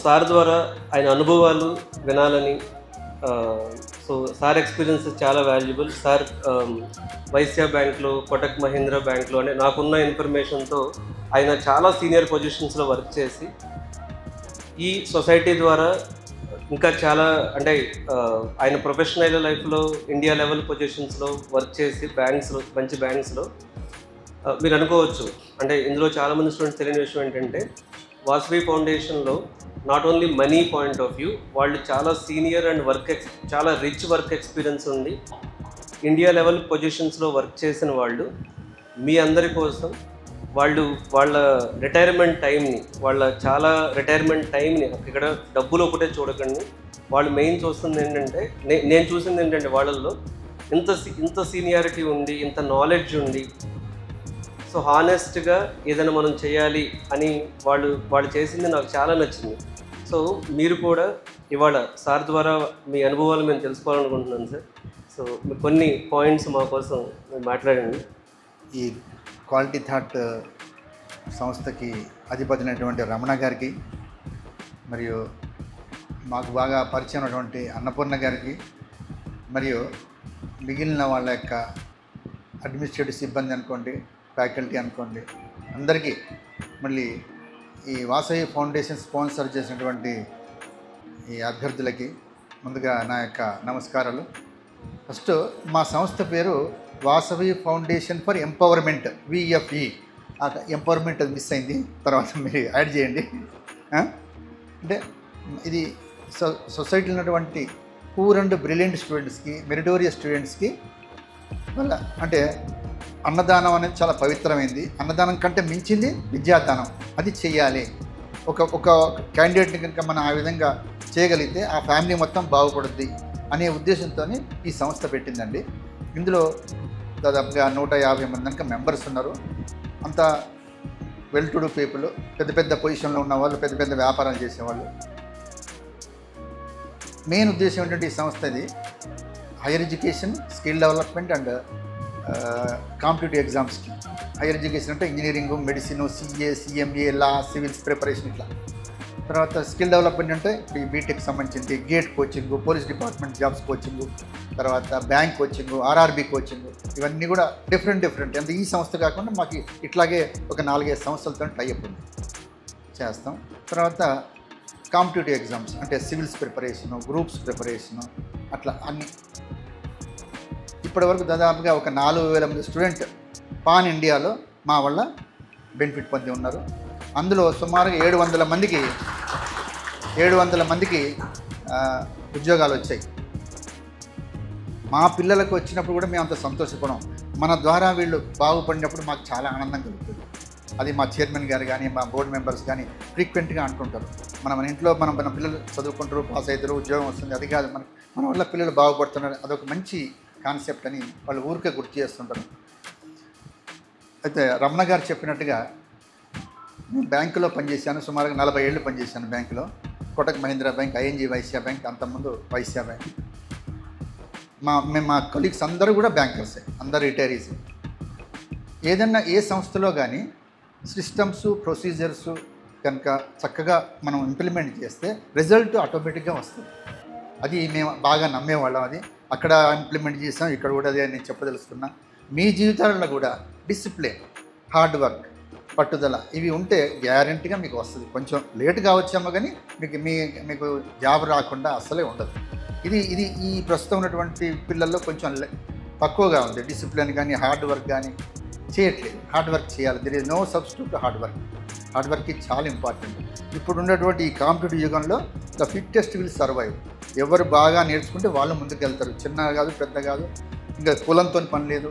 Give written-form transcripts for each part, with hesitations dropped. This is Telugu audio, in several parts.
సార్ ద్వారా ఆయన అనుభవాలు వినాలని, సో సార్ ఎక్స్పీరియన్సెస్ చాలా వాల్యుబుల్. సార్ వైశ్య బ్యాంక్లో, కోటక్ మహీంద్రా బ్యాంక్లో అంటే నాకున్న ఇన్ఫర్మేషన్తో ఆయన చాలా సీనియర్ పొజిషన్స్లో వర్క్ చేసి ఈ సొసైటీ ద్వారా ఇంకా చాలా అంటే ఆయన ప్రొఫెషనల్ లైఫ్లో ఇండియా లెవెల్ పొజిషన్స్లో వర్క్ చేసి బ్యాంక్స్లో, మంచి బ్యాంక్స్లో మీరు అనుకోవచ్చు. అంటే ఇందులో చాలామంది స్టూడెంట్స్ తెలియని విషయం ఏంటంటే వాసవి ఫౌండేషన్లో not only money point of view, వాళ్ళు చాలా సీనియర్ అండ్ చాలా రిచ్ వర్క్ ఎక్స్పీరియన్స్ ఉంది. ఇండియా లెవెల్ పొజిషన్స్లో వర్క్ చేసిన వాళ్ళు మీ అందరి కోసం వాళ్ళ రిటైర్మెంట్ టైంని ఇక్కడ డబ్బులు ఒకటే చూడకండి. వాళ్ళు మెయిన్ చూస్తుంది ఏంటంటే, నేను చూసింది ఏంటంటే వాళ్ళల్లో ఇంత సీనియారిటీ ఉండి, ఇంత నాలెడ్జ్ ఉండి, సో హానెస్ట్గా ఏదైనా మనం చేయాలి అని వాళ్ళు చేసింది నాకు చాలా నచ్చింది. సో మీరు కూడా ఇవాళ సార్ ద్వారా మీ అనుభవాలు మేము తెలుసుకోవాలనుకుంటున్నాను సార్. సో కొన్ని పాయింట్స్ మా కోసం మీరు మాట్లాడండి. ఈ క్వాలిటీ థాట్ సంస్థకి అధిపతినటువంటి రమణ గారికి, మరియు మాకు బాగా పరిచయం ఉన్నటువంటి అన్నపూర్ణ గారికి, మరియు మిగిలిన వాళ్ళ యొక్క అడ్మినిస్ట్రేటివ్ సిబ్బంది అనుకోండి, ఫ్యాకల్టీ అనుకోండి, అందరికీ, మళ్ళీ ఈ వాసవి ఫౌండేషన్ స్పాన్సర్ చేసినటువంటి ఈ అభ్యర్థులకి ముందుగా నా యొక్క నమస్కారాలు. ఫస్ట్ మా సంస్థ పేరు Vasavi foundation for empowerment, VFE. Empowerment అది మిస్ అయింది, తర్వాత మీరు యాడ్ చేయండి. అంటే ఇది సొసైటీలో ఉన్నటువంటి పూర్ అండ్ బ్రిలియంట్ స్టూడెంట్స్కి, మెరిటోరియస్ స్టూడెంట్స్కి వల్ల అంటే అన్నదానం అనేది చాలా పవిత్రమైంది. అన్నదానం కంటే మించింది విద్యాదానం. అది చెయ్యాలి. ఒక క్యాండిడేట్ని కనుక మనం ఆ విధంగా చేయగలిగితే ఆ ఫ్యామిలీ మొత్తం బాగుపడుద్ది అనే ఉద్దేశంతో ఈ సంస్థ పెట్టిందండి. ఇందులో దాదాపుగా 150 మంది కనుక మెంబర్స్ ఉన్నారు. అంతా వెల్ టు డూ పీపుల్, పెద్ద పెద్ద పొజిషన్లో ఉన్నవాళ్ళు, పెద్ద పెద్ద వ్యాపారాలు చేసేవాళ్ళు. మెయిన్ ఉద్దేశం ఏంటంటే ఈ సంస్థ ఇది higher education, skill development and competitive ఎగ్జామ్స్కి. హైయర్ ఎడ్యుకేషన్ అంటే ఇంజనీరింగ్, మెడిసిన్, సిఏ, సిఎంఏ, లా, సివిల్స్ ప్రిపరేషన్ ఇట్లా. తర్వాత స్కిల్ డెవలప్మెంట్ అంటే ఈ బీటెక్ సంబంధించింది, gate coaching, police department jobs coaching, తర్వాత బ్యాంక్ కోచింగ్, ఆర్ఆర్బీ కోచింగ్, ఇవన్నీ కూడా డిఫరెంట్ అంటే ఈ సంస్థ కాకుండా మాకు ఇట్లాగే ఒక 4-5 సంస్థలతో టైఅప్ ఉంది, చేస్తాం. తర్వాత కాంపిటేటివ్ ఎగ్జామ్స్ అంటే సివిల్స్ ప్రిపరేషను, గ్రూప్స్ ప్రిపరేషను, అట్లా అన్నీ. ఇప్పటివరకు దాదాపుగా ఒక 4,000 మంది స్టూడెంట్ పాన్ ఇండియాలో మా వల్ల బెనిఫిట్ పొంది ఉన్నారు. అందులో సుమారుగా 700 మందికి ఉద్యోగాలు వచ్చాయి. మా పిల్లలకు వచ్చినప్పుడు కూడా మేము అంత సంతోషపడం. మన ద్వారా వీళ్ళు బాగుపడినప్పుడు మాకు చాలా ఆనందం కలుగుతుంది. అది మా చైర్మన్ గారు కానీ, మా బోర్డు మెంబర్స్ కానీ ఫ్రీక్వెంట్గా అంటుంటారు. మన ఇంట్లో మన పిల్లలు చదువుకుంటారు, పాస్ అవుతారు, ఉద్యోగం వస్తుంది, అది కాదు మన వల్ల పిల్లలు బాగుపడుతున్నారు, అదొక మంచి కాన్సెప్ట్ అని వాళ్ళు ఊరికే గుర్తు చేస్తుంటారు. అయితే రమణ గారు చెప్పినట్టుగా నేను బ్యాంకులో పనిచేశాను. సుమారుగా 40 ఏళ్ళు పనిచేశాను బ్యాంకులో. Kotak Mahindra bank, ING Vysya bank, అంతకుముందు వైశ్య బ్యాంక్. మా కొలీగ్స్ అందరూ కూడా బ్యాంకర్సే, అందరు రిటైరీస్. ఏదన్నా ఏ సంస్థలో కానీ సిస్టమ్స్, ప్రొసీజర్స్ కనుక చక్కగా మనం ఇంప్లిమెంట్ చేస్తే రిజల్ట్ ఆటోమేటిక్గా వస్తుంది. అది మేము బాగా నమ్మేవాళ్ళం. అది అక్కడ ఇంప్లిమెంట్ చేసాం, ఇక్కడ కూడా అదే నేను చెప్పదలుచుకున్నా. మీ జీవితాలలో కూడా డిసిప్లిన్, హార్డ్ వర్క్, పట్టుదల ఇవి ఉంటే గ్యారంటీగా మీకు వస్తుంది. కొంచెం లేట్ కావచ్చేమో కానీ మీకు జాబ్ రాకుండా అస్సలే ఉండదు. ఇది ఈ ప్రస్తుతం ఉన్నటువంటి పిల్లల్లో కొంచెం తక్కువగా ఉంది. డిసిప్లిన్ కానీ హార్డ్ వర్క్ కానీ చేయట్లేదు. హార్డ్ వర్క్ చేయాలి. There is no substitute hard work. Hard work చాలా ఇంపార్టెంట్. ఇప్పుడు ఉన్నటువంటి ఈ కాంపిటేటివ్ యుగంలో ద ఫిట్టెస్ట్ విల్ సర్వైవ్. ఎవరు బాగా నేర్చుకుంటే వాళ్ళు ముందుకు వెళ్తారు. చిన్న కాదు, పెద్ద కాదు, ఇంకా కులంతో పని లేదు,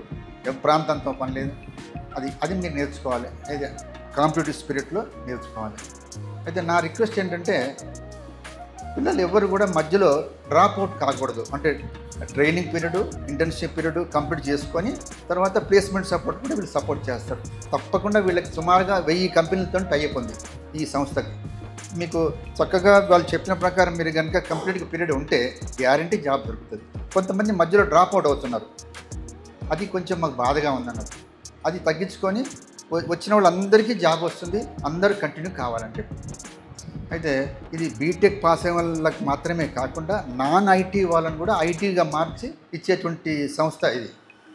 ప్రాంతంతో పని లేదు. అది మీరు నేర్చుకోవాలి. అయితే కాంపిటేటివ్ స్పిరిట్లో నేర్చుకోవాలి. అయితే నా రిక్వెస్ట్ ఏంటంటే పిల్లలు ఎవరు కూడా మధ్యలో డ్రాప్ అవుట్ కాకూడదు. అంటే training period, internship period complete చేసుకొని తర్వాత ప్లేస్మెంట్ సపోర్ట్ కూడా వీళ్ళు సపోర్ట్ చేస్తారు. తప్పకుండా వీళ్ళకి సుమారుగా 1000 కంపెనీలతో టైఅప్ ఉంది ఈ సంస్థకి. మీకు చక్కగా వాళ్ళు చెప్పిన ప్రకారం మీరు కనుక కంప్లీట్గా పీరియడ్ ఉంటే గ్యారంటీ జాబ్ దొరుకుతుంది. కొంతమంది మధ్యలో డ్రాప్ అవుట్ అవుతున్నారు. అది కొంచెం మాకు బాధగా ఉందన్నది. అది తగ్గించుకొని వచ్చిన వాళ్ళందరికీ జాబ్ వస్తుంది. అందరూ కంటిన్యూ కావాలని చెప్పి అయితే ఇది బీటెక్ పాస్ అయిన వాళ్ళకి మాత్రమే కాకుండా నాన్ ఐటీ వాళ్ళని కూడా ఐటీగా మార్చి ఇచ్చేటువంటి సంస్థ ఇది.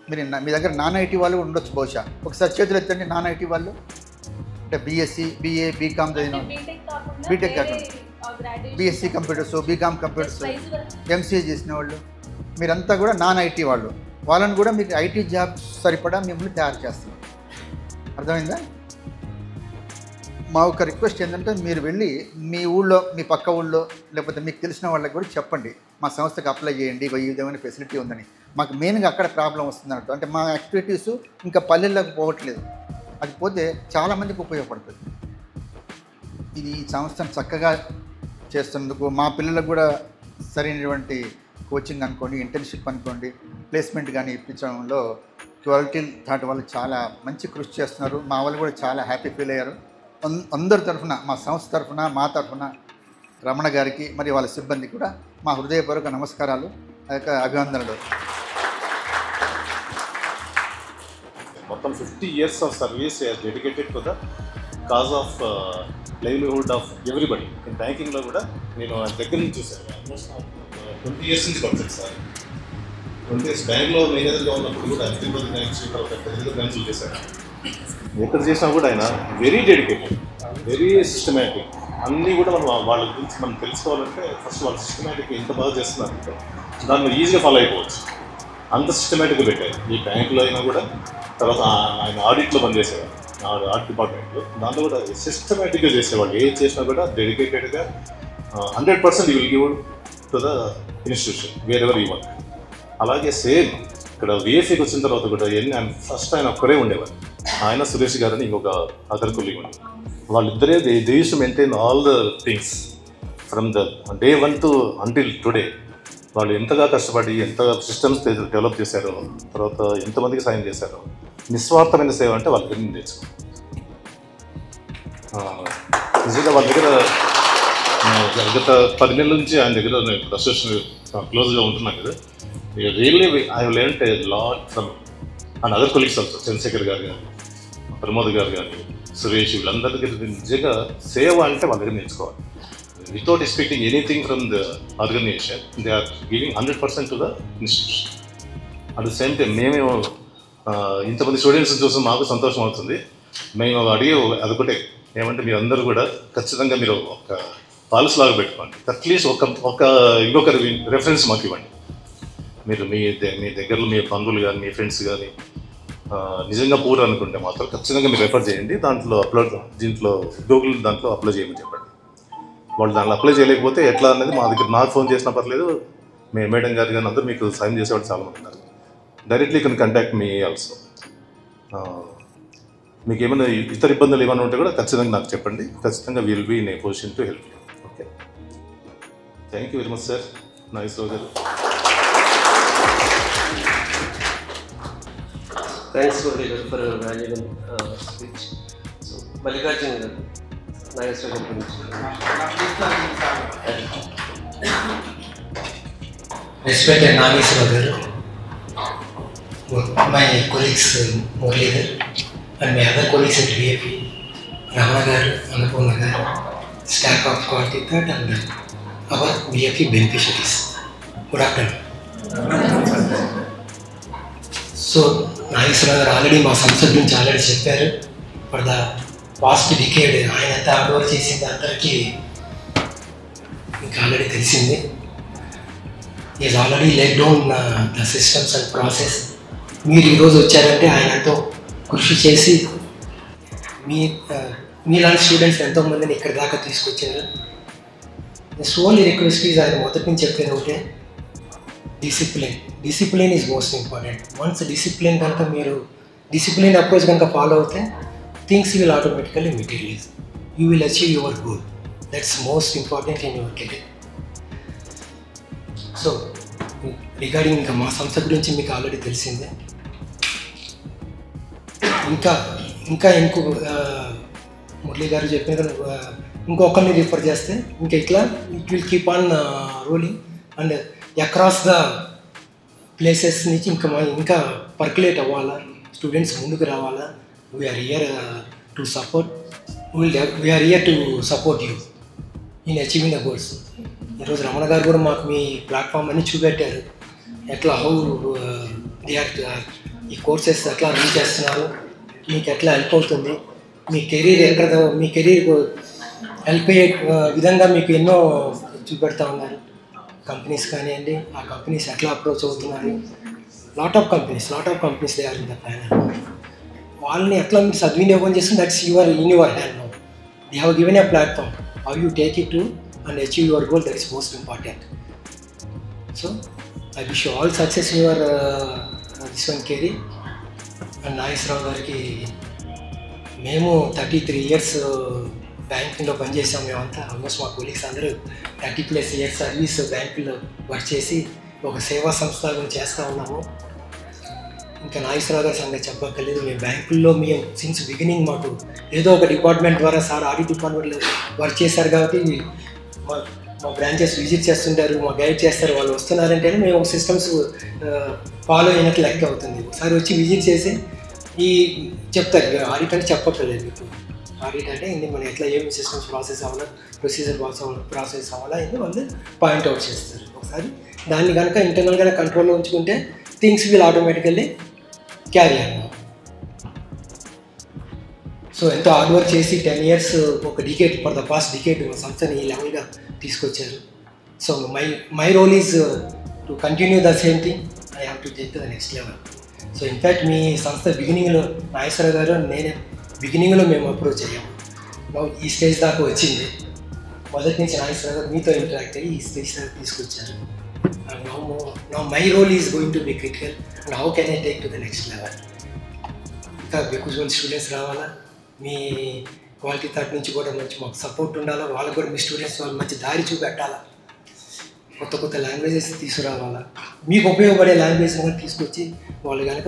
మీరు మీ దగ్గర నాన్ ఐటీ వాళ్ళు ఉండొచ్చు బహుశా. ఒకసారి చేతులు ఎత్తండి నాన్ ఐటీ వాళ్ళు. అంటే బీఎస్సీ, బీఏ, బీకామ్ చదివిన బీటెక్ కాకుండా BSc computers, BCom computers, MCA చేసిన వాళ్ళు మీరంతా కూడా నాన్ ఐటీ వాళ్ళు. వాళ్ళని కూడా మీకు ఐటీ జాబ్స్ సరిపడా మిమ్మల్ని తయారు చేస్తారు. అర్థమైందా? మా ఒక రిక్వెస్ట్ ఏంటంటే మీరు వెళ్ళి మీ ఊళ్ళో, మీ పక్క ఊళ్ళో, లేకపోతే మీకు తెలిసిన వాళ్ళకి కూడా చెప్పండి మా సంస్థకి అప్లై చేయండి, ఈ విధమైన ఫెసిలిటీ ఉందని. మాకు మెయిన్గా అక్కడ ప్రాబ్లం వస్తుంది అన్నట్టు. అంటే మా యాక్టివిటీస్ ఇంకా పల్లెల్లోకి పోవట్లేదు. అది పోతే చాలామందికి ఉపయోగపడుతుంది. ఇది ఈ సంస్థను చక్కగా చేస్తున్నందుకు మా పిల్లలకు కూడా సరైనటువంటి కోచింగ్ అనుకోండి, ఇంటర్న్షిప్ అనుకోండి, ప్లేస్మెంట్ కానీ ఇప్పించడంలో 12 థర్డ్ వాళ్ళు చాలా మంచి కృషి చేస్తున్నారు. మా వాళ్ళు కూడా చాలా హ్యాపీ ఫీల్ అయ్యారు. అందరి తరఫున, మా సంస్థ తరఫున, మా తరఫున రమణ గారికి మరియు వాళ్ళ సిబ్బందికి కూడా మా హృదయపూర్వక నమస్కారాలు, అభినందనలు. మొత్తం 50 years of service dedicated to the cause of livelihood of everybody. In బ్యాంకింగ్లో కూడా నేను దగ్గర నుంచి చూశాను. ఆల్మోస్ట్ 20 years నుంచి పడుతుంది సార్. 20 years బ్యాంక్లో మేనేజర్గా ఉన్నప్పుడు కూడా తిరుపతి బ్యాంక్, పెద్ద బ్యాంకులు చేశాను. ఎక్కడ చేసినా కూడా ఆయన వెరీ డెడికేటెడ్, వెరీ సిస్టమేటిక్. అన్నీ కూడా మనం వాళ్ళ గురించి మనం తెలుసుకోవాలంటే ఫస్ట్ వాళ్ళు సిస్టమేటిక్ ఎంత బాగా చేస్తున్నారంటే దాన్ని ఈజీగా ఫాలో అయిపోవచ్చు. అంత సిస్టమేటిక్గా పెట్టారు. ఈ బ్యాంకులో అయినా కూడా, తర్వాత ఆయన ఆడిట్లో పనిచేసేవారు, ఆర్ట్ డిపార్ట్మెంట్లో. దాంట్లో కూడా సిస్టమేటిక్గా చేసేవాళ్ళు. ఏది చేసినా కూడా డెడికేటెడ్గా 100% you will give to the institution wear ever you work. అలాగే సేమ్ ఇక్కడ విఎఫ్ఈకి వచ్చిన తర్వాత కూడా ఫస్ట్ ఆయన ఒక్కరే ఉండేవారు. ఆయన సురేష్ గారని ఇంకొక అదర్ కొలీగ్ ఉంది. వాళ్ళిద్దరే they use to maintain all the things from the day 1 to until today. వాళ్ళు ఎంతగా కష్టపడి ఎంతగా సిస్టమ్స్ డెవలప్ చేశారో, తర్వాత ఎంతమందికి సాయం చేశారో. నిస్వార్థమైన సేవ అంటే వాళ్ళ దగ్గర నుంచి తెచ్చుకో. నిజంగా వాళ్ళ దగ్గర గత 10 నెలల నుంచి ఆయన దగ్గర నేను అసోసియేషన్ క్లోజ్గా ఉంటున్నాను కదా. Really I have learned a lot from and other colleagues also. Chandrashekar గారు కానీ, ప్రమోద్ గారు కానీ, సురేష్, వీళ్ళందరి దగ్గర నిజంగా సేవ అంటే వాళ్ళ దగ్గర నేర్చుకోవాలి. Without expecting anything from the organisation, they are giving 100% to the institution. At the same time మేము ఇంతమంది స్టూడెంట్స్ని చూసి మాకు సంతోషం అవుతుంది. మేము అడిగే అదొకటే ఏమంటే, మీరు అందరూ కూడా ఖచ్చితంగా మీరు ఒక పాలసీ లాగా పెట్టుకోండి. అట్లీస్ట్ ఇంకొకరి రెఫరెన్స్ మాకు ఇవ్వండి. మీరు మీ దగ్గరలో మీ బంధువులు కానీ, మీ ఫ్రెండ్స్ కానీ నిజంగా పూర్ అనుకుంటే మాత్రం ఖచ్చితంగా మీరు రెఫర్ చేయండి. దీంట్లో గూగుల్ దాంట్లో అప్లై చేయమని చెప్పండి. వాళ్ళు దాంట్లో అప్లై చేయలేకపోతే ఎట్లా అనేది మా దగ్గర నాకు ఫోన్ చేసినా పర్లేదు, మేడం గారు కానీ అందరూ మీకు సాయం చేసేవాళ్ళు చాలామంది ఉన్నారు. Directly can contact me also. మీకు ఏమైనా ఇతర ఇబ్బందులు ఏమైనా ఉంటే కూడా ఖచ్చితంగా నాకు చెప్పండి. ఖచ్చితంగా will be in a position to help you. Okay, thank you very much sir. Nageswara Rao garu. Thanks for valuable speech. So Mallikarjuna garu, Nageswara గారి గురించి. Respected Nageswara garu, my colleagues Muralidhar and my other colleagues at VAP, Ramana garu, Annapurna garu, staff of Karthika and our VAP beneficiaries. Good afternoon. So Nageswara garu already మా సంస్థ గురించి ఆల్రెడీ చెప్పారు. ఫర్ ద పాస్ట్ డికేడ్ ఆయన ఎంత హార్డ్ వర్క్ చేసింది అందరికీ మీకు ఆల్రెడీ తెలిసింది. He has already laid down the systems and process. మీరు ఈరోజు వచ్చారంటే ఆయన ఎంతో కృషి చేసి మీలాంటి స్టూడెంట్స్ ఎంతోమందిని ఇక్కడి దాకా తీసుకొచ్చారు. ఓన్లీ రిక్వెస్ట్ ఈజ్, ఆయన మొదటి నుంచి చెప్పేది ఒకటే, discipline is most important. Once discipline కనుక మీరు డిసిప్లిన్ అప్రోచ్ కనుక ఫాలో అవుతే things will automatically materialise. You will achieve your goal. That's most important in your career. So regarding ఇంకా మా సంస్థ గురించి మీకు ఆల్రెడీ తెలిసిందే. ఇంకా మురళీ గారు చెప్పిన ఇంకొకరిని రిఫర్ చేస్తే ఇంకా ఇట్లా it will keep on rolling and across the places నుంచి ఇంకా పర్కులేట్ అవ్వాలా, స్టూడెంట్స్ ముందుకు రావాలా. We're here to support, we're here to support you. In achieving the goals. ఈరోజు రమణ గారు కూడా మాకు మీ ప్లాట్ఫామ్ అన్ని చూపెట్టారు, ఎట్లా హౌ దే ఆర్ ఈ కోర్సెస్ ఎట్లా రన్ చేస్తున్నారు, మీకు ఎట్లా హెల్ప్ అవుతుంది, మీ కెరీర్ ఎక్కడ మీ కెరీర్ హెల్ప్ అయ్యే విధంగా మీకు ఎన్నో చూపెడతా ఉన్నారు. కంపెనీస్ కానివ్వండి, ఆ కంపెనీస్ ఎట్లా అప్రోచ్ అవుతున్నారు, lot of companies they are in the panel. వాళ్ళని ఎట్లా మీరు సద్వినియోగం చేస్తుంది, that's in your hand now. They have given a platform, how you take it to and achieve your goal, that is most important. So I wish you all success in your this one career. And Nageswararao గారికి మేము 33 years బ్యాంకింగ్లో పనిచేసాం. మేమంతా ఆల్మోస్ట్ మా కొలీగ్స్ అందరూ 30+ years సర్వీస్ బ్యాంకులో వర్క్ చేసి ఒక సేవా సంస్థ చేస్తూ ఉన్నాము. ఇంకా నాగేశ్వరరావు గారి సంగతి చెప్పక్కర్లేదు. మేము బ్యాంకుల్లో మేము సిన్స్ బిగినింగ్ మాకు ఏదో ఒక డిపార్ట్మెంట్ ద్వారా సార్ ఆడిట్ డిపార్ట్మెంట్లో వర్క్ చేశారు కాబట్టి మా బ్రాంచెస్ విజిట్ చేస్తుంటారు, మా గైడ్ చేస్తారు. వాళ్ళు వస్తున్నారంటే మేము సిస్టమ్స్ ఫాలో అయినట్టు లెక్క అవుతుంది. ఒకసారి వచ్చి విజిట్ చేసి ఈ చెప్తారు, ఆడిట్ అంటే చెప్పక్కర్లేదు మీకు. ఆడిట్ అంటే ఇది మనం ఎట్లా ఏమి సిస్టమ్స్ ప్రాసెస్ అవ్వాలా, ప్రొసీజర్ ప్రాసెస్ అవ్వాలా ఇది వాళ్ళు పాయింట్అవుట్ చేస్తారు. ఒకసారి దాన్ని కనుక ఇంటర్నల్గా కంట్రోల్లో ఉంచుకుంటే థింగ్స్ విల్ ఆటోమేటికల్లీ క్యారీ అయ్యాను. సో ఎంతో హార్డ్ వర్క్ చేసి 10 years ఒక decade for the past decade మా సంస్థని ఈ లెవెల్గా తీసుకొచ్చారు. So my role is to continue the same thing, I have to take the next level. So in fact మీ సంస్థ బిగినింగ్లో నాగేశ్వరరావు గారు నేనే బిగినింగ్లో మేము అప్రోచ్ అయ్యాము. ఈ స్టేజ్ దాకా వచ్చింది. మొదటి నుంచి నాగేశ్వరరావు గారు మీతో ఇంటరాక్ట్ అయ్యి ఈ స్టేజ్ దాకా తీసుకొచ్చారు. And now my role is going to be critical and how can I take to the next level. ఇంకా ఎక్కువ మంది స్టూడెంట్స్ రావాలా, మీ క్వాలిటీ థాట్ నుంచి కూడా మంచి మాకు సపోర్ట్ ఉండాలా, వాళ్ళకు కూడా మీ స్టూడెంట్స్ వాళ్ళు మంచి దారి చూపెట్టాలా, కొత్త లాంగ్వేజెస్ తీసుకురావాలా, మీకు ఉపయోగపడే లాంగ్వేజ్ కూడా తీసుకొచ్చి వాళ్ళు కనుక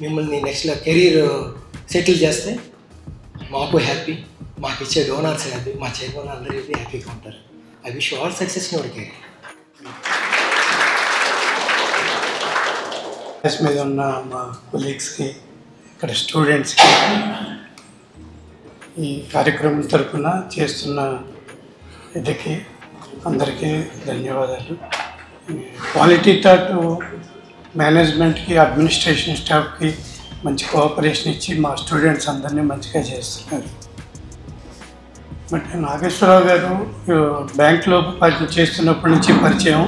మిమ్మల్ని నెక్స్ట్ కెరీర్ సెటిల్ చేస్తే మాకు హ్యాపీ, మాకు ఇచ్చే డోనర్స్ హ్యాపీ, మా చైర్మన్ అందరూ హ్యాపీగా ఉంటారు. I wish all success in your career. Class మీద ఉన్న మా కొలీగ్స్కి, ఇక్కడ స్టూడెంట్స్కి, ఈ కార్యక్రమం తరఫున చేస్తున్న ఇదికి అందరికీ ధన్యవాదాలు. క్వాలిటీ థాట్ మేనేజ్మెంట్కి, అడ్మినిస్ట్రేషన్ స్టాఫ్కి మంచి కోఆపరేషన్ ఇచ్చి మా స్టూడెంట్స్ అందరినీ మంచిగా చేస్తున్నారు. బట్ నాగేశ్వరరావు గారు బ్యాంక్లో చేస్తున్నప్పటి నుంచి పరిచయం.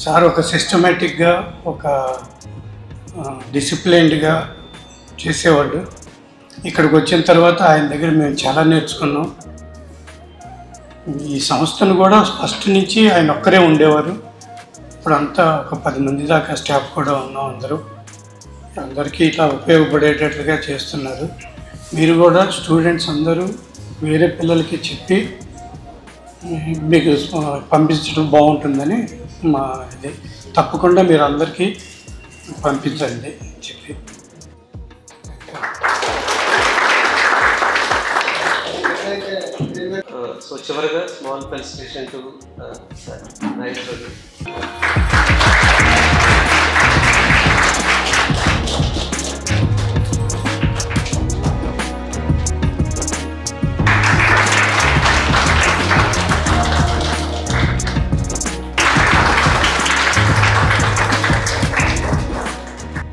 సార్ ఒక సిస్టమేటిక్గా, ఒక డిసిప్లైన్డ్గా చేసేవాడు. ఇక్కడికి వచ్చిన తర్వాత ఆయన దగ్గర మేము చాలా నేర్చుకున్నాం. ఈ సంస్థను కూడా ఫస్ట్ నుంచి ఆయన ఒక్కరే ఉండేవారు. ఇప్పుడు అంతా ఒక 10 మంది దాకా స్టాఫ్ కూడా ఉన్నాం. అందరికీ ఇట్లా ఉపయోగపడేటట్లుగా చేస్తున్నారు. మీరు కూడా స్టూడెంట్స్ అందరూ వేరే పిల్లలకి చెప్పి మీకు పంపించడం బాగుంటుందని మా ఇది. తప్పకుండా మీరు అందరికీ పంపించండి చెప్పి. సో చివరిగా small felicitation to Nageswararao.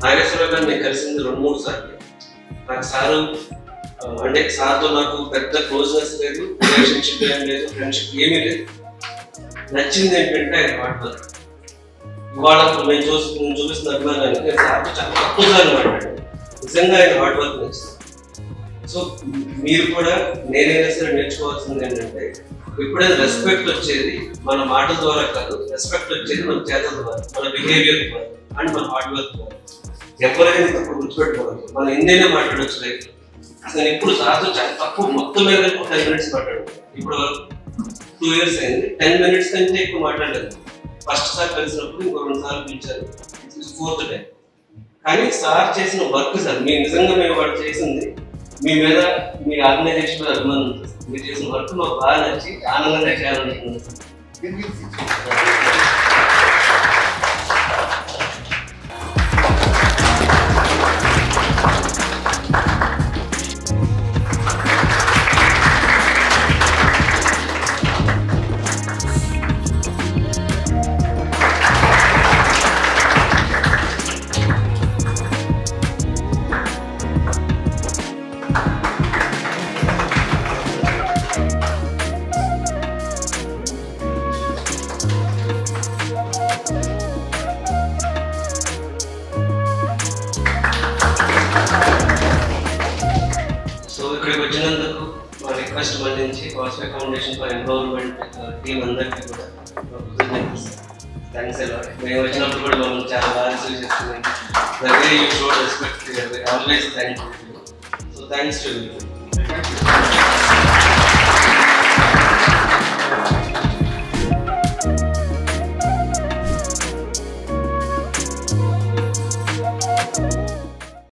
Nageswararao గారు నేను కలిసింది 2-3 సార్లు. నాకు సారు అంటే సార్తో నాకు పెద్ద క్లోజ్నెస్ లేదు, రిలేషన్షిప్ ఏం లేదు, ఫ్రెండ్షిప్ ఏమీ లేదు. నచ్చింది ఏంటంటే ఆయన హార్డ్ వర్క్. ఇవాళ నేను చూపిస్తున్న అభిమానాన్ని నేను సార్తో చాలా తక్కువ సార్లు మాట్లాడాను. నిజంగా ఆయన హార్డ్ వర్క్ నచ్చింది. సో మీరు కూడా నేనైనా సరే నేర్చుకోవాల్సింది ఏంటంటే, ఎప్పుడైనా రెస్పెక్ట్ వచ్చేది మన మాటల ద్వారా కాదు, రెస్పెక్ట్ వచ్చేది మన చేతల ద్వారా, మన బిహేవియర్ ద్వారా అండ్ మన హార్డ్ వర్క్ ద్వారా. ఎవరైనా ఇప్పుడు గుర్తుపెట్టుకోవాలి, మనం ఎన్నైనా మాట్లాడవచ్చు లైఫ్. అసలు ఇప్పుడు సార్తో చాలా తక్కువ, మొత్తం మీద 10 minutes మాట్లాడాను. ఇప్పుడు 2 years అయింది, 10 minutes కంటే ఎక్కువ మాట్లాడలేదు. ఫస్ట్ సార్ కలిసినప్పుడు ఇంకో 2 సార్లు పిలిచారు, 4th టైం. కానీ సార్ చేసిన వర్క్ సార్ మీ నిజంగా మేము వాడు చేసింది మీ మీద, మీ ఆర్గనైజేషన్ మీద అభిమానం ఉంది. మీరు చేసిన వర్క్ మాకు బాగా నచ్చి ఆనందంగా చేయాలనుకుంటున్నాను. సో ఇక్కడికి వచ్చినందుకు మా రిక్వెస్ట్ మన్నించి Vasavi foundation for empowerment team అందరికీ కూడా థ్యాంక్స్ ఎలా. మేము వచ్చినప్పుడు కూడా మమ్మల్ని చాలా బాగా రిసీవ్ చేస్తున్నాం. The way you showed respect, we always thank you. So thanks to you.